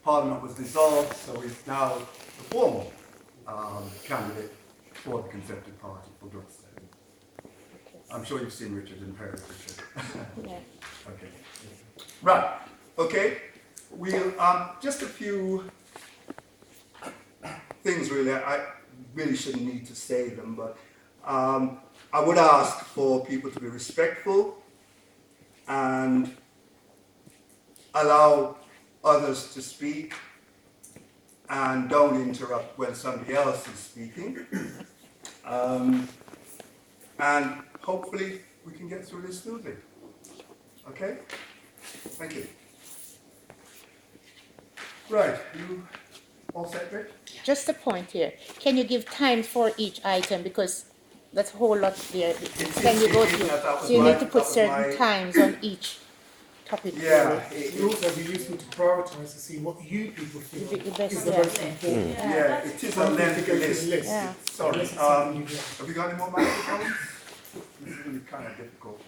Parliament was dissolved, so he's now the formal candidate for the Conservative Party for Gloucester. I'm sure you've seen Richard and heard of Richard. Yeah. Okay. Right. Okay. We'll just a few things really. I really shouldn't need to say them, but I would ask for people to be respectful and allow others to speak and don't interrupt when somebody else is speaking. And hopefully we can get through this smoothly. Okay? Thank you. Right, you all set, Rick? Just a point here. Can you give time for each item, because that's a whole lot there. Can you go through? So you need to put certain times on each topic. Yeah. It would also be useful to prioritise to see what you people feel The best, is the most important. Yeah, it is a lengthy list. Yeah. Sorry. Have you got any more microphones? This is really kind of difficult.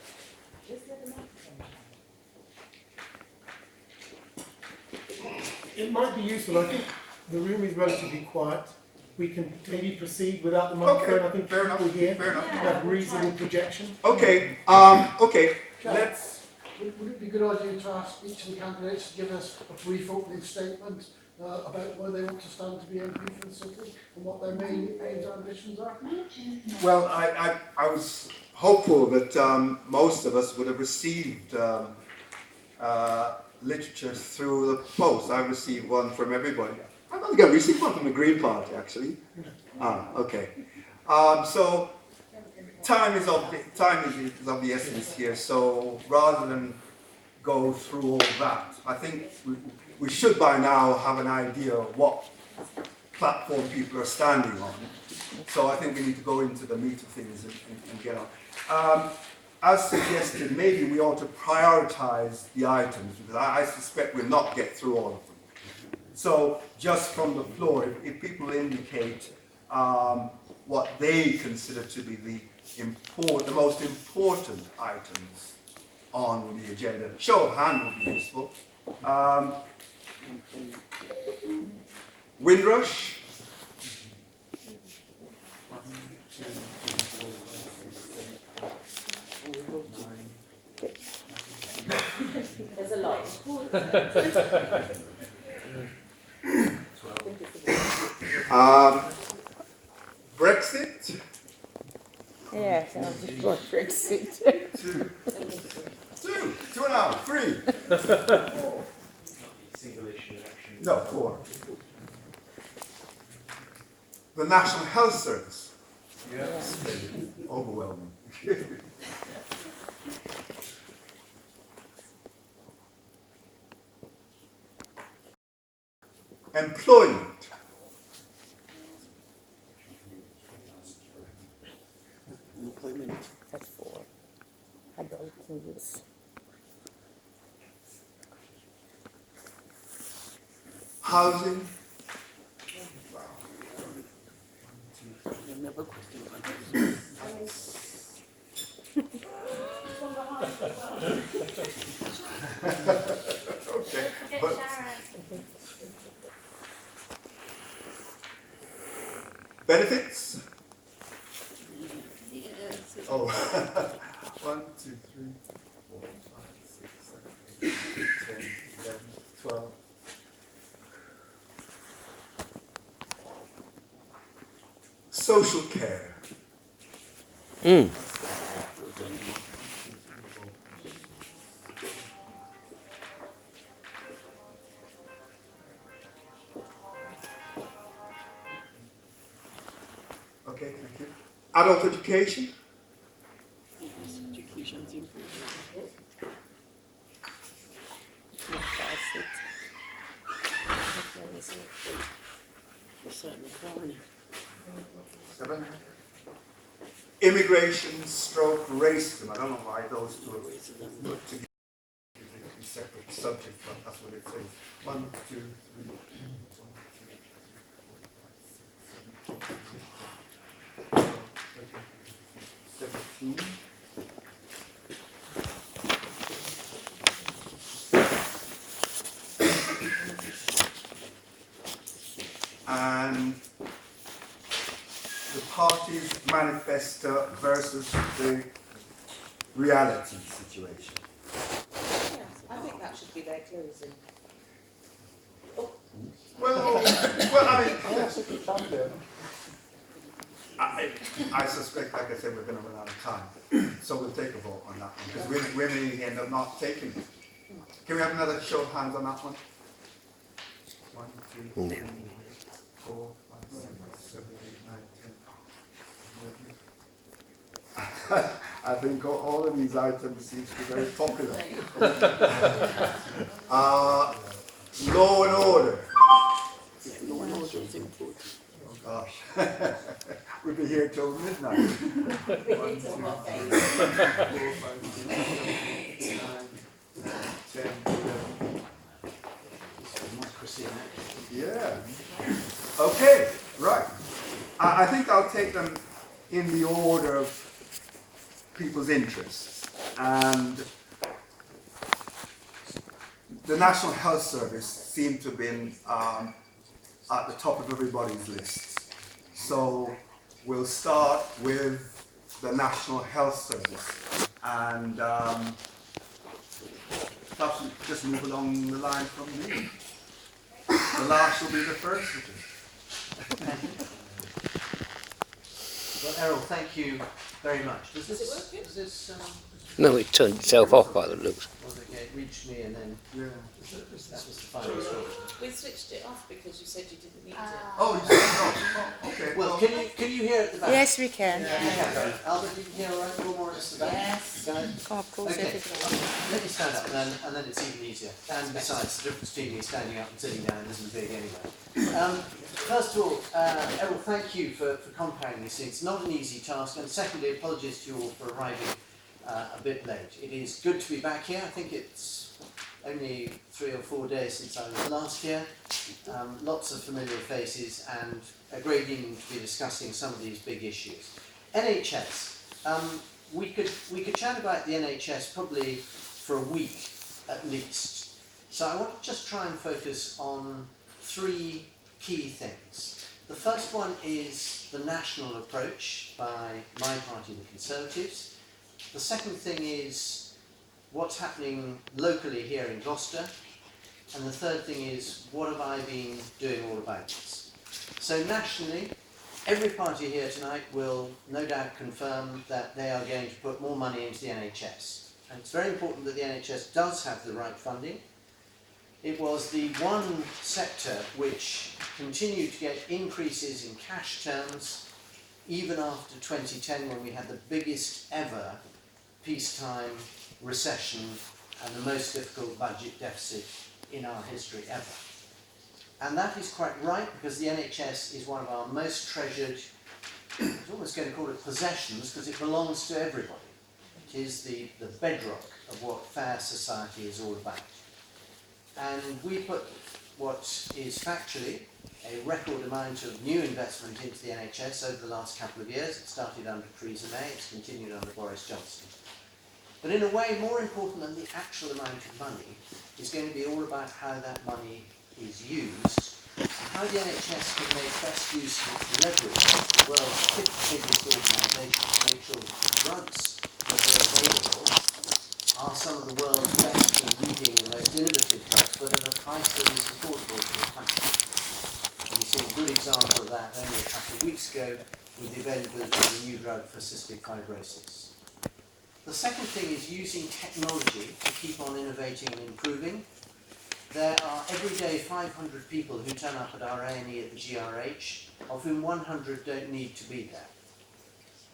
It might be useful. I think the room is relatively quiet. We can maybe proceed without the microphone. Okay, I think fair enough, people here fair enough. have reasonable projection. Okay, okay, let's... Would it be a good idea to ask each of the candidates to give us a brief opening statement about why they want to stand to be MP for the city and what their main aims and ambitions are? Well, I was hopeful that most of us would have received literature through the post. I received one from everybody. I don't think I received one from the Green Party, actually. Okay. So time is of the essence here. So rather than go through all that, I think we should by now have an idea of what platform people are standing on. So I think we need to go into the meat of things and get on. As suggested, maybe we ought to prioritize the items, because I suspect we'll not get through all of them. So just from the floor, if people indicate what they consider to be the most important items on the agenda, show of hand would be useful. Windrush. There's a lot. Brexit. Yes, I was just going Brexit. Two and a half, 3. Single issue election. No, 4. The National Health Service. Yes. Overwhelming. Employment. That's 4. Adult use. Housing. Okay. But benefits? Oh. 1, 2, 3, 4, 5, 6, 7, 8, 10, 11, 12. Social care. Okay, thank you. Adult education. Seven. Immigration stroke racism. I don't know why those two are put together. Separate subjects, but that's what it says. 1, 2, 3, 17. and the party's manifesto versus the reality situation. Yes, I think that should be their closing. Well, I mean, I suspect, like I said, we're going to run out of time, so we'll take a vote on that one, because women in here end up not taking it. Can we have another show of hands on that one? 1, 2, 3, 4, 5, 6, 7, 8, 9, 10. I think all of these items seem to be very popular. Law and order. Oh gosh, we'll be here till midnight. 1, 2, 3, 4, 5, 6, 7, 8, 9, 10, 11. Democracy in action. Yeah. Okay, right. I think I'll take them in the order of people's interests. And the National Health Service seemed to have been at the top of everybody's lists. So we'll start with the National Health Service. And perhaps we just move along the line from me. The last will be the first. Well, Errol, thank you very much. Does this No, it turned itself off by the looks. okay, it reached me and then Yeah. that was the final score. We switched it off because you said you didn't need it. Oh, you said no. Oh, okay. Well, can you hear at the back? Yes, we can. Yeah. Albert, you can hear all right? You're more or less the back? Yes. Can I? Come up closer Okay. to the Let me stand up and then it's even easier. And besides, the difference between me standing up and sitting down isn't big anyway. First of all, Errol, thank you for compiling these things. Not an easy task. And secondly, apologies to you all for arriving a bit late. It is good to be back here. I think it's only 3 or 4 days since I was last here. Lots of familiar faces and a great evening to be discussing some of these big issues. NHS. We could chat about the NHS probably for a week at least. So I want to just try and focus on 3 key things. The first one is the national approach by my party, the Conservatives. The second thing is what's happening locally here in Gloucester. And the third thing is what have I been doing all about this. So nationally, every party here tonight will no doubt confirm that they are going to put more money into the NHS. And it's very important that the NHS does have the right funding. It was the one sector which continued to get increases in cash terms even after 2010 when we had the biggest ever peacetime recession and the most difficult budget deficit in our history ever. And that is quite right because the NHS is one of our most treasured, I was almost going to call it possessions because it belongs to everybody. It is the bedrock of what fair society is all about. And we put what is factually a record amount of new investment into the NHS over the last couple of years. It started under Theresa May, it's continued under Boris Johnson. But in a way, more important than the actual amount of money is going to be all about how that money is used, and how the NHS can make best use of its leverage as the world's 5th biggest organisation to make sure that the drugs that are available are some of the world's best and leading and most innovative drugs, but at a price that is affordable to the country. And we see a good example of that only a couple of weeks ago with the availability of a new drug for cystic fibrosis. The second thing is using technology to keep on innovating and improving. There are every day 500 people who turn up at our A&E at the GRH, of whom 100 don't need to be there.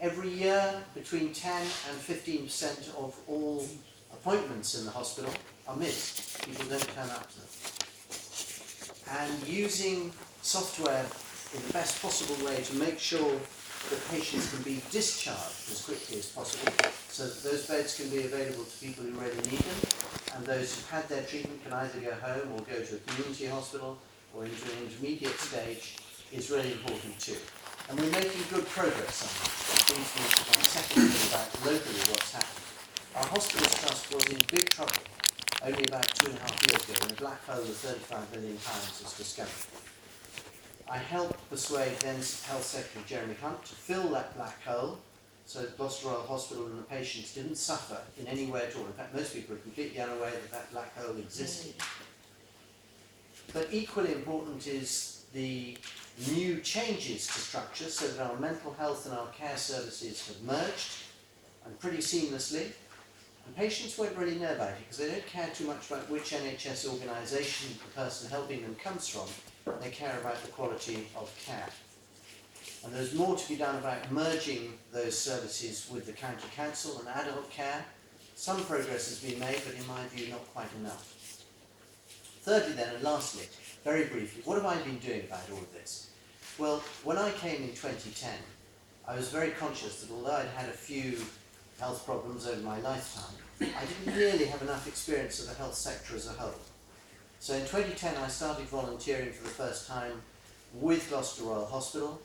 Every year, between 10 and 15% of all appointments in the hospital are missed. People don't turn up to them. And using software in the best possible way to make sure that patients can be discharged as quickly as possible, so that those beds can be available to people who really need them, and those who've had their treatment can either go home or go to a community hospital or into an intermediate stage, is really important too. And we're making good progress on that. That brings me to my second thing about locally what's happening. Our hospitals trust was in big trouble only about 2.5 years ago when a black hole of £35 billion was discovered. I helped persuade then Health Secretary Jeremy Hunt to fill that black hole so that Gloucester Royal Hospital and the patients didn't suffer in any way at all. In fact, most people are completely unaware that that black hole existed. But equally important is the new changes to structure so that our mental health and our care services have merged and pretty seamlessly. And patients won't really know about it because they don't care too much about which NHS organisation the person helping them comes from. They care about the quality of care. And there's more to be done about merging those services with the county council and adult care. Some progress has been made, but in my view, not quite enough. Thirdly then, and lastly, very briefly, what have I been doing about all of this? Well, when I came in 2010, I was very conscious that although I'd had a few health problems over my lifetime, I didn't really have enough experience of the health sector as a whole. So in 2010 I started volunteering for the first time with Gloucester Royal Hospital,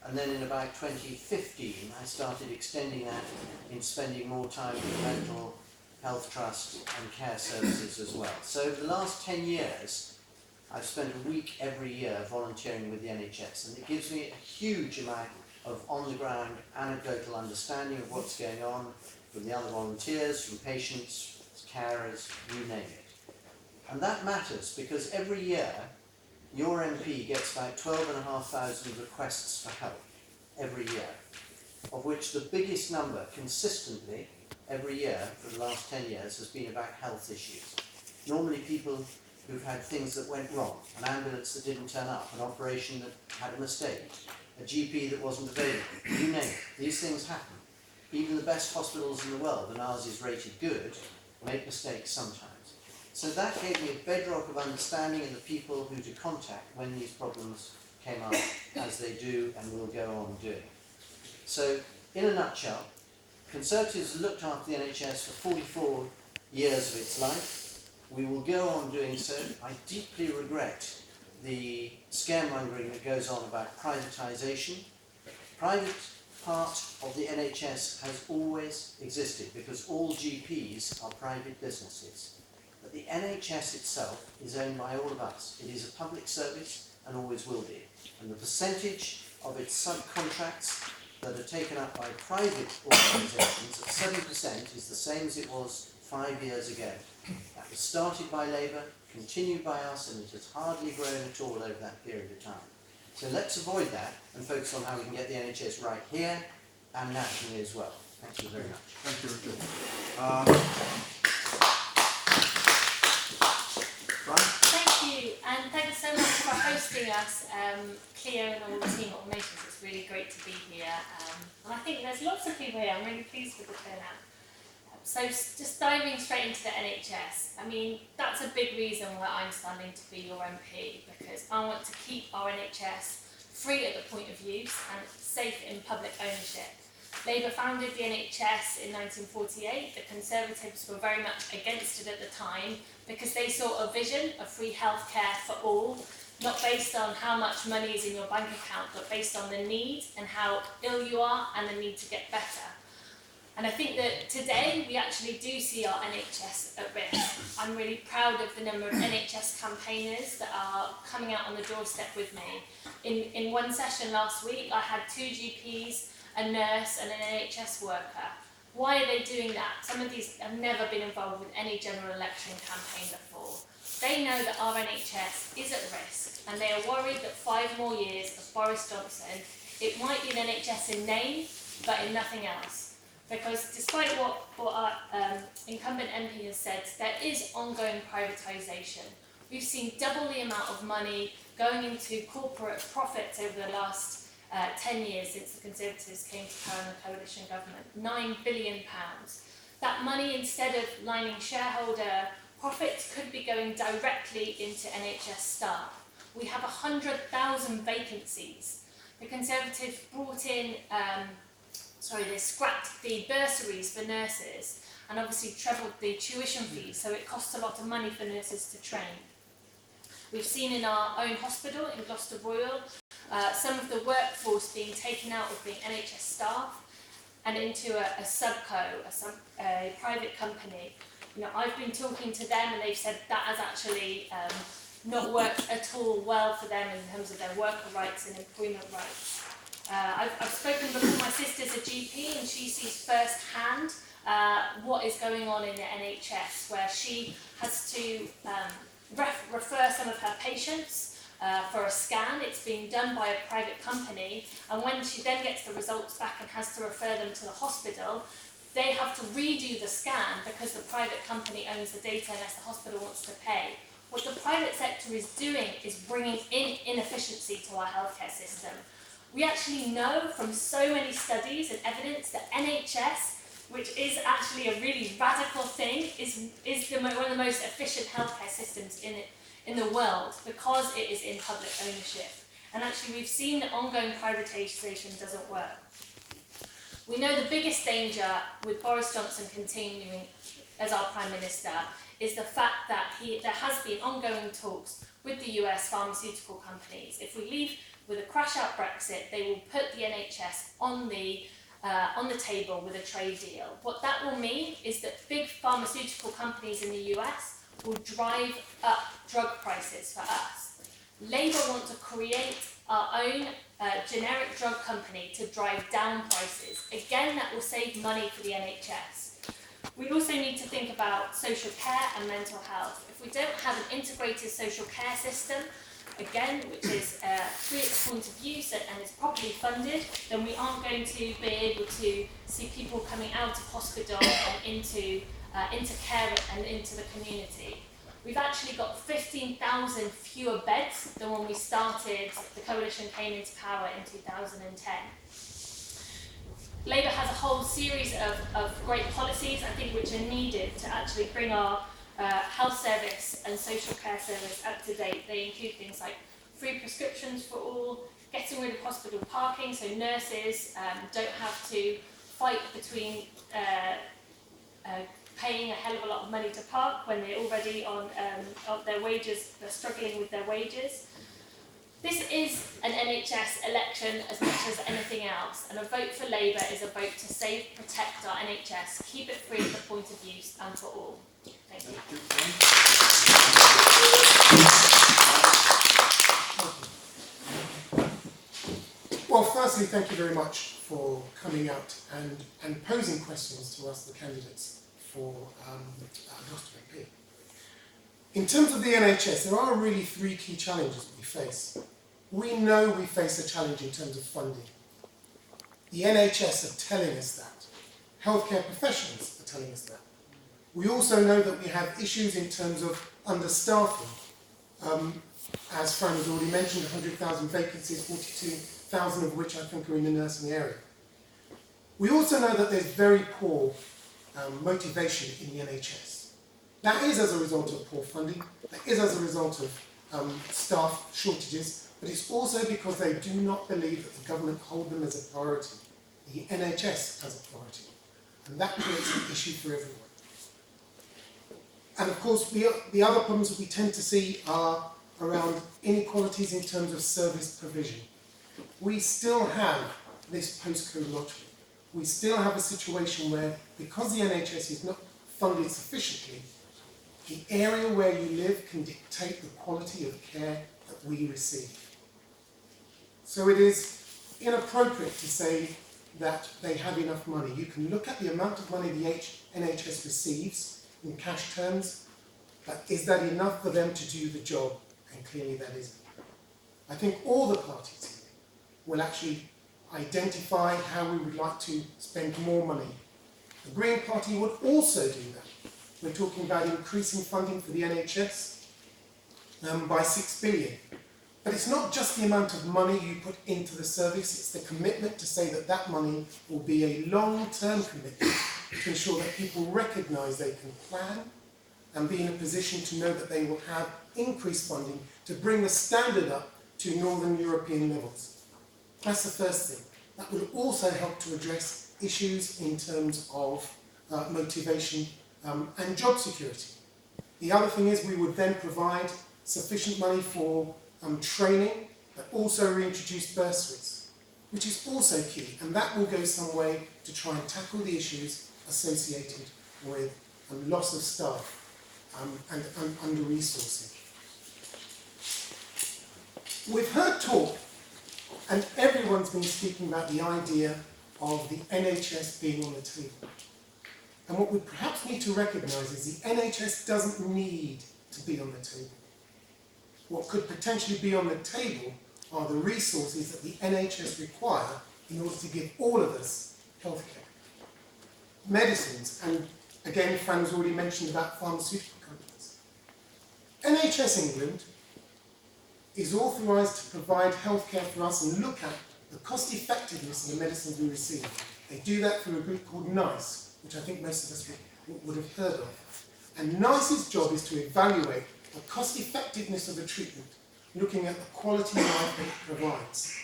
and then in about 2015 I started extending that in spending more time with the Mental Health Trust and care services as well. So over the last 10 years I've spent a week every year volunteering with the NHS, and it gives me a huge amount of on-the-ground anecdotal understanding of what's going on from the other volunteers, from patients, carers, you name it. And that matters because every year your MP gets about 12,500 requests for help every year, of which the biggest number consistently every year for the last 10 years has been about health issues. Normally people who've had things that went wrong, an ambulance that didn't turn up, an operation that had a mistake, a GP that wasn't available, you name it. These things happen. Even the best hospitals in the world, and ours is rated good, make mistakes sometimes. So that gave me a bedrock of understanding in the people who to contact when these problems came up, as they do and will go on doing. So, in a nutshell, Conservatives looked after the NHS for 44 years of its life. We will go on doing so. I deeply regret the scaremongering that goes on about privatisation. Private part of the NHS has always existed because all GPs are private businesses. But the NHS itself is owned by all of us. It is a public service and always will be. And the percentage of its subcontracts that are taken up by private organisations at 7% is the same as it was 5 years ago. That was started by Labour, continued by us, and it has hardly grown at all over that period of time. So let's avoid that and focus on how we can get the NHS right here and nationally as well. Thank you very much. Thank you, Richard. Thank you, and thanks so much for hosting us, Cleo and all the team at Automations. It's really great to be here, and I think there's lots of people here. I'm really pleased with the turnout. So just diving straight into the NHS, I mean, that's a big reason why I'm standing to be your MP, because I want to keep our NHS free at the point of use and safe in public ownership. Labour founded the NHS in 1948. The Conservatives were very much against it at the time because they saw a vision of free healthcare for all, not based on how much money is in your bank account, but based on the need and how ill you are and the need to get better. And I think that today we actually do see our NHS at risk. I'm really proud of the number of NHS campaigners that are coming out on the doorstep with me. In one session last week, I had 2 GPs, a nurse and an NHS worker. Why are they doing that? Some of these have never been involved with any general election campaign before. They know that our NHS is at risk, and they are worried that 5 more years of Boris Johnson, it might be an NHS in name, but in nothing else. Because despite what our incumbent MP has said, there is ongoing privatisation. We've seen double the amount of money going into corporate profits over the last 10 years since the Conservatives came to power in the coalition government, £9 billion. That money, instead of lining shareholder profits, could be going directly into NHS staff. We have 100,000 vacancies. The Conservatives brought in they scrapped the bursaries for nurses and obviously trebled the tuition fees, so it costs a lot of money for nurses to train. We've seen in our own hospital in Gloucester Royal some of the workforce being taken out of being NHS staff and into a subco, a private company. You know, I've been talking to them and they've said that has actually not worked at all well for them in terms of their worker rights and employment rights. I've spoken before, my sister's a GP and she sees firsthand what is going on in the NHS, where she has to refer some of her patients for a scan. It's being done by a private company, and when she then gets the results back and has to refer them to the hospital, they have to redo the scan because the private company owns the data unless the hospital wants to pay. What the private sector is doing is bringing in inefficiency to our healthcare system. We actually know from so many studies and evidence that NHS, which is actually a really radical thing, is one of the most efficient healthcare systems in the world because it is in public ownership. And actually we've seen that ongoing privatisation doesn't work. We know the biggest danger with Boris Johnson continuing as our Prime Minister is the fact that there has been ongoing talks with the US pharmaceutical companies. If we leave with a crash-out Brexit, they will put the NHS on the table with a trade deal. What that will mean is that big pharmaceutical companies in the US will drive up drug prices for us. Labour want to create our own generic drug company to drive down prices. Again, that will save money for the NHS. We also need to think about social care and mental health. If we don't have an integrated social care system, again, which is free at the point of use and is properly funded, then we aren't going to be able to see people coming out of hospital and into care and into the community. We've actually got 15,000 fewer beds than when we started, the coalition came into power in 2010. Labour has a whole series of great policies, I think, which are needed to actually bring our health service and social care service up to date. They include things like free prescriptions for all, getting rid of hospital parking so nurses don't have to fight between paying a hell of a lot of money to park when they're already on their wages, they're struggling with their wages. This is an NHS election as much as anything else, and a vote for Labour is a vote to save, protect our NHS, keep it free at the point of use and for all. Thank you. Well, firstly, thank you very much for coming out and posing questions to us, the candidates for Gloucester MP. In terms of the NHS, there are really three key challenges we face. We know we face a challenge in terms of funding. The NHS are telling us that. Healthcare professionals are telling us that. We also know that we have issues in terms of understaffing. As Fran has already mentioned, 100,000 vacancies, 42,000 of which I think are in the nursing area. We also know that there's very poor motivation in the NHS. That is as a result of poor funding, that is as a result of staff shortages, but it's also because they do not believe that the government hold them as a priority, the NHS as a priority. And that creates an issue for everyone. And of course, the other problems that we tend to see are around inequalities in terms of service provision. We still have this postcode lottery. We still have a situation where, because the NHS is not funded sufficiently, the area where you live can dictate the quality of care that we receive. So it is inappropriate to say that they have enough money. You can look at the amount of money the NHS receives in cash terms, but is that enough for them to do the job? And clearly that isn't. I think all the parties here will actually identify how we would like to spend more money. The Green Party would also do that. We're talking about increasing funding for the NHS by 6 billion. But it's not just the amount of money you put into the service, it's the commitment to say that that money will be a long-term commitment to ensure that people recognise they can plan and be in a position to know that they will have increased funding to bring the standard up to Northern European levels. That's the first thing. That will also help to address issues in terms of motivation and job security. The other thing is we would then provide sufficient money for training, but also reintroduce bursaries, which is also key, and that will go some way to try and tackle the issues associated with loss of staff and under-resourcing. We've heard talk, and everyone's been speaking about the idea of the NHS being on the table. And what we perhaps need to recognise is the NHS doesn't need to be on the table. What could potentially be on the table are the resources that the NHS require in order to give all of us healthcare. Medicines, and again, Fran's already mentioned about pharmaceutical companies. NHS England is authorised to provide healthcare for us and look at the cost effectiveness of the medicines we receive. They do that through a group called NICE, which I think most of us would have heard of. And NICE's job is to evaluate the cost effectiveness of the treatment, looking at the quality of life that it provides.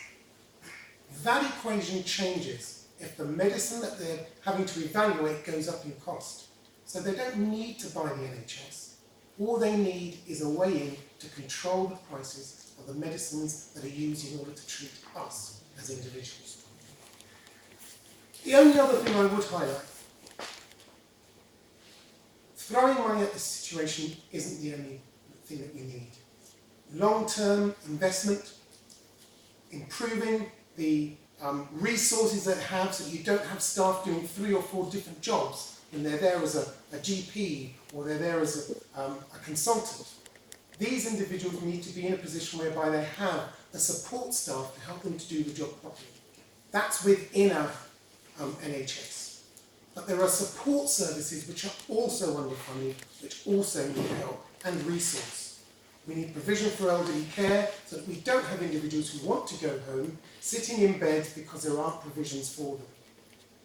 That equation changes if the medicine that they're having to evaluate goes up in cost. So they don't need to buy the NHS. All they need is a way in to control the prices of the medicines that are used in order to treat us as individuals. The only other thing I would highlight, throwing money at this situation isn't the only thing that we need. Long-term investment, improving the resources that have, so you don't have staff doing 3 or 4 different jobs when they're there as a GP or they're there as a consultant. These individuals need to be in a position whereby they have the support staff to help them to do the job properly. That's within our NHS. But there are support services which are also underfunded, which also need help and resource. We need provision for elderly care so that we don't have individuals who want to go home sitting in bed because there aren't provisions for them.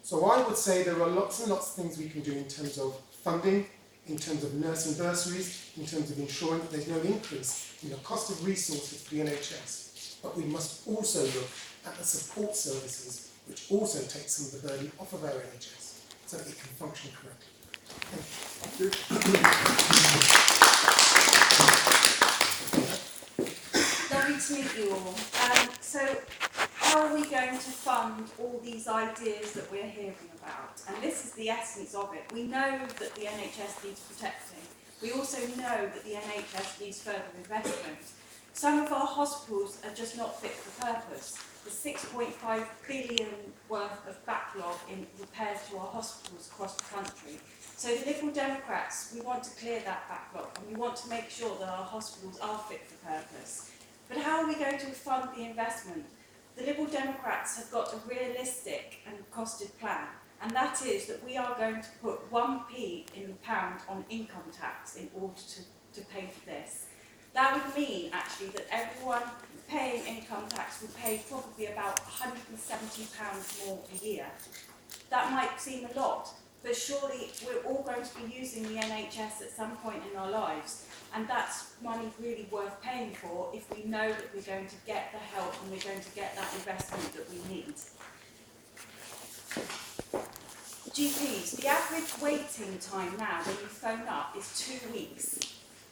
So I would say there are lots and lots of things we can do in terms of funding, in terms of nursing bursaries, in terms of ensuring that there's no increase in the cost of resources for the NHS. But we must also look at the support services, which also take some of the burden off of our NHS so that it can function correctly. Lovely to meet you all. So how are we going to fund all these ideas that we're hearing about? And this is the essence of it. We know that the NHS needs protecting. We also know that the NHS needs further investment. Some of our hospitals are just not fit for purpose. There's 6.5 billion worth of backlog in repairs to our hospitals across the country. So the Liberal Democrats, we want to clear that backlog and we want to make sure that our hospitals are fit for purpose. But how are we going to fund the investment? The Liberal Democrats have got a realistic and costed plan, and that is that we are going to put 1p in the pound on income tax in order to pay for this. That would mean actually that everyone paying income tax would pay probably about £170 more a year. That might seem a lot, but surely we're all going to be using the NHS at some point in our lives, and that's money really worth paying for if we know that we're going to get the help and we're going to get that investment that we need. GPs, the average waiting time now when you phone up is 2 weeks.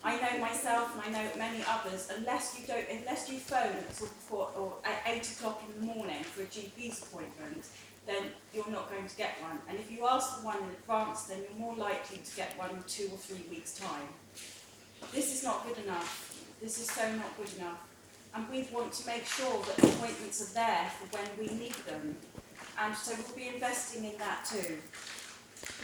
I know myself and I know many others, unless you phone at sort of or at 8 o'clock in the morning for a GP's appointment, then you're not going to get one. And if you ask for one in advance, then you're more likely to get one in 2 or 3 weeks' time. This is not good enough. This is so not good enough. And we want to make sure that appointments are there for when we need them. And so we'll be investing in that too.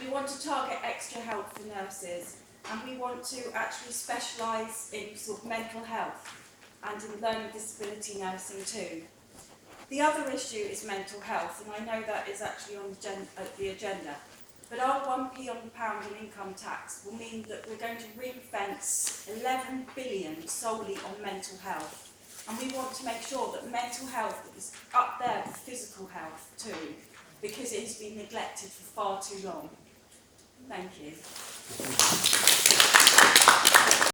We want to target extra help for nurses, and we want to actually specialise in sort of mental health and in learning disability nursing too. The other issue is mental health, and I know that is actually on the agenda. But our 1p on the pound in income tax will mean that we're going to ring-fence 11 billion solely on mental health. And we want to make sure that mental health is up there with physical health too, because it has been neglected for far too long. Thank you.